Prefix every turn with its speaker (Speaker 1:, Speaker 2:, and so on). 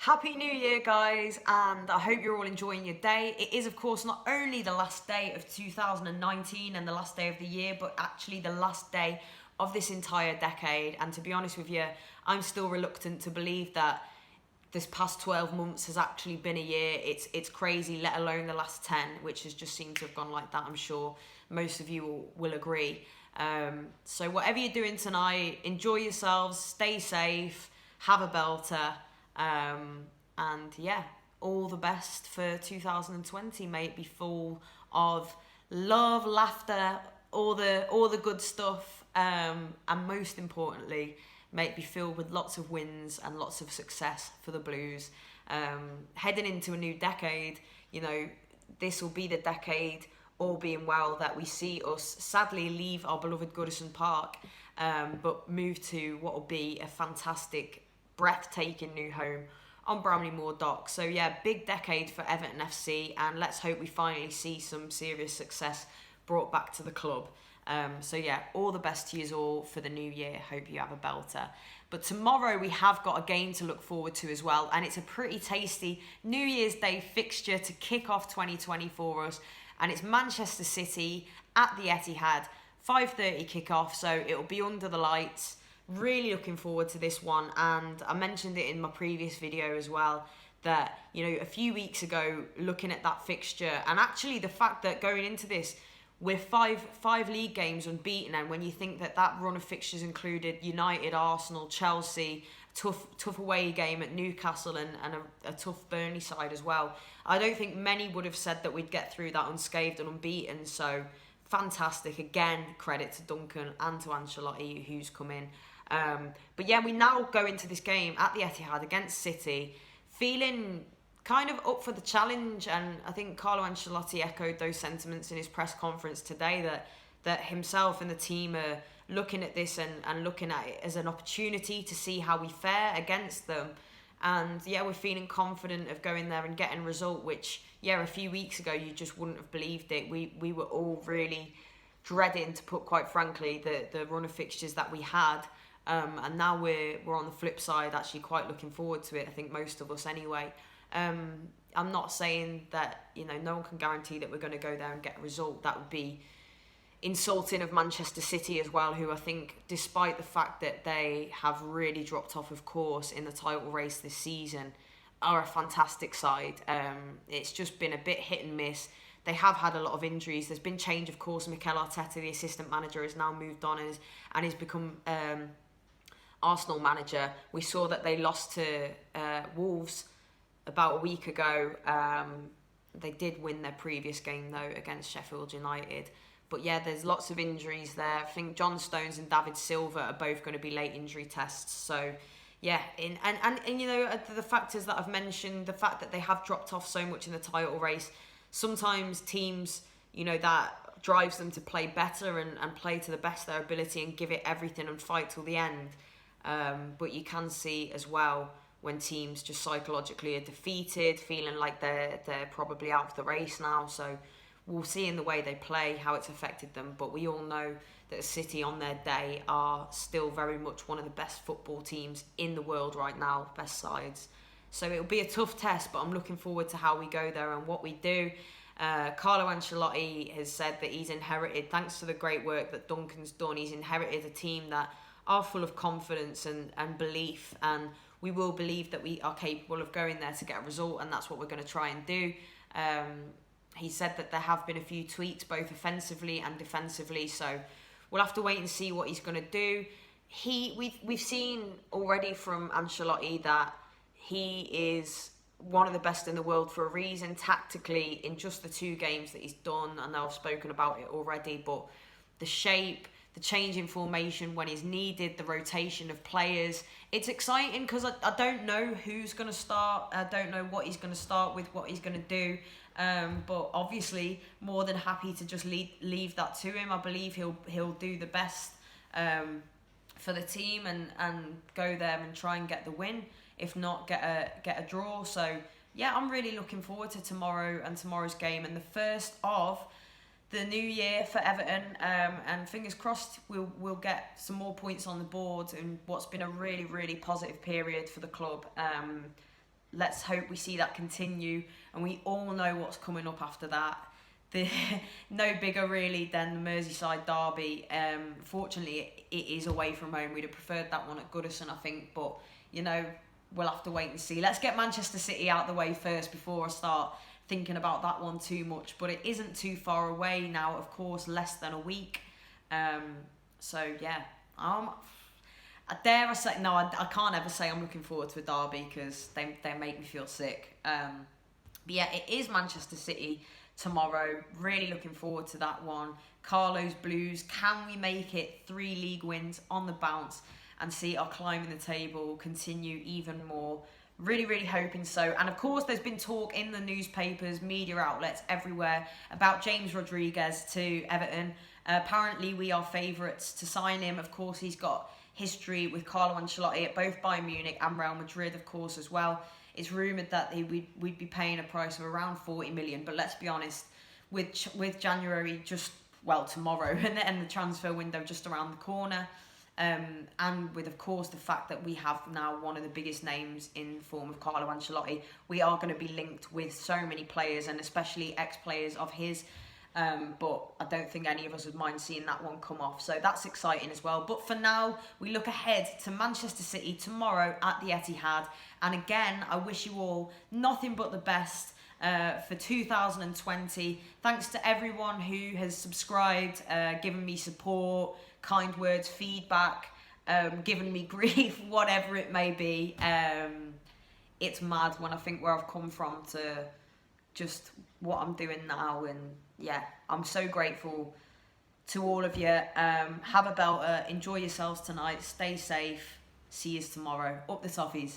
Speaker 1: Happy New Year, guys, and I hope you're all enjoying your day. It is, of course, not only the last day of 2019 and the last day of the year, but actually the last day of this entire decade. And to be honest with you, I'm still reluctant to believe that this past 12 months has actually been a year. It's crazy, let alone the last 10, which has just seemed to have gone like that. I'm sure most of you will agree. So whatever you're doing tonight, enjoy yourselves, stay safe, have a belter. And yeah, all the best for 2020. May it be full of love, laughter, all the good stuff, and most importantly, may it be filled with lots of wins and lots of success for the Blues. Heading into a new decade, this will be the decade, all being well, that we see us sadly leave our beloved Goodison Park, but move to what will be a fantastic, breathtaking new home on Bramley Moor Dock. So yeah, big decade for Everton FC, and let's hope we finally see some serious success brought back to the club. So yeah, all the best to you all for the new year. Hope you have a belter. But tomorrow we have got a game to look forward to as well, and it's a pretty tasty New Year's Day fixture to kick off 2020 for us, and it's Manchester City at the Etihad, 5:30 kick-off, so it'll be under the lights. Really looking forward to this one, and I mentioned it in my previous video as well, that a few weeks ago, looking at that fixture, and actually the fact that going into this we're five league games unbeaten, and when you think that run of fixtures included United, Arsenal, Chelsea, tough away game at Newcastle, and a tough Burnley side as well, I don't think many would have said that we'd get through that unscathed and unbeaten. So fantastic, again, credit to Duncan and to Ancelotti, who's come in. But yeah, we now go into this game at the Etihad against City feeling kind of up for the challenge, and I think Carlo Ancelotti echoed those sentiments in his press conference today, that himself and the team are looking at this and looking at it as an opportunity to see how we fare against them. And yeah, we're feeling confident of going there and getting a result, which a few weeks ago you just wouldn't have believed it. We were all really dreading, to put quite frankly, the run of fixtures that we had. And now we're on the flip side, actually quite looking forward to it. I think most of us anyway. I'm not saying that no one can guarantee that we're going to go there and get a result. That would be insulting of Manchester City as well, who I think, despite the fact that they have really dropped off of course in the title race this season, are a fantastic side. It's just been a bit hit and miss. They have had a lot of injuries. There's been change, of course. Mikel Arteta, the assistant manager, has now moved on and has become Arsenal manager. We saw that they lost to Wolves about a week ago. They did win their previous game though against Sheffield United. But yeah, there's lots of injuries there. I think John Stones and David Silva are both going to be late injury tests. So yeah, and the factors that I've mentioned, the fact that they have dropped off so much in the title race, sometimes teams, that drives them to play better and play to the best of their ability and give it everything and fight till the end. But you can see as well when teams just psychologically are defeated, feeling like they're probably out of the race now. So we'll see in the way they play how it's affected them. But we all know that City on their day are still very much one of the best football teams in the world right now, best sides. So it'll be a tough test, but I'm looking forward to how we go there and what we do. Carlo Ancelotti has said that he's inherited, thanks to the great work that Duncan's done, he's inherited a team that are full of confidence and belief, and we will believe that we are capable of going there to get a result, and that's what we're going to try and do. He said that there have been a few tweaks, both offensively and defensively, so we'll have to wait and see what he's going to do. We've seen already from Ancelotti that he is one of the best in the world for a reason, tactically, in just the 2 games that he's done. I know I've spoken about it already, but the shape, the change in formation when he's needed, the rotation of players. It's exciting because I don't know who's going to start. I don't know what he's going to start with, what he's going to do. But obviously, more than happy to just leave that to him. I believe he'll do the best for the team and go there and try and get the win. If not, get a draw. So yeah, I'm really looking forward to tomorrow and tomorrow's game, and the first of the new year for Everton, and fingers crossed we'll get some more points on the board in what's been a really, really positive period for the club. let's hope we see that continue, and we all know what's coming up after that. No bigger really than the Merseyside derby. Fortunately, it is away from home. We'd have preferred that one at Goodison, I think, but you know, we'll have to wait and see. Let's get Manchester City out the way first before I start thinking about that one too much. But it isn't too far away now, of course, less than a week. So yeah, dare I say, no, I can't ever say I'm looking forward to a derby because they make me feel sick. But yeah, it is Manchester City tomorrow. Really looking forward to that one. Carlo's Blues, can we make it 3 league wins on the bounce and see our climb in the table continue even more? Really, really hoping so. And of course, there's been talk in the newspapers, media outlets everywhere about James Rodriguez to Everton. Apparently, we are favourites to sign him. Of course, he's got history with Carlo Ancelotti at both Bayern Munich and Real Madrid, of course, as well. It's rumoured that we'd be paying a price of around 40 million. But let's be honest, with January tomorrow and the transfer window just around the corner, and with, of course, the fact that we have now one of the biggest names in form of Carlo Ancelotti, we are going to be linked with so many players, and especially ex-players of his. But I don't think any of us would mind seeing that one come off. So that's exciting as well. But for now, we look ahead to Manchester City tomorrow at the Etihad. And again, I wish you all nothing but the best for 2020. Thanks to everyone who has subscribed, given me support, kind words, feedback, given me grief, whatever it may be. It's mad when I think where I've come from to just what I'm doing now, and yeah, I'm so grateful to all of you. Have a belter, enjoy yourselves tonight, stay safe, see you tomorrow. Up the toffees.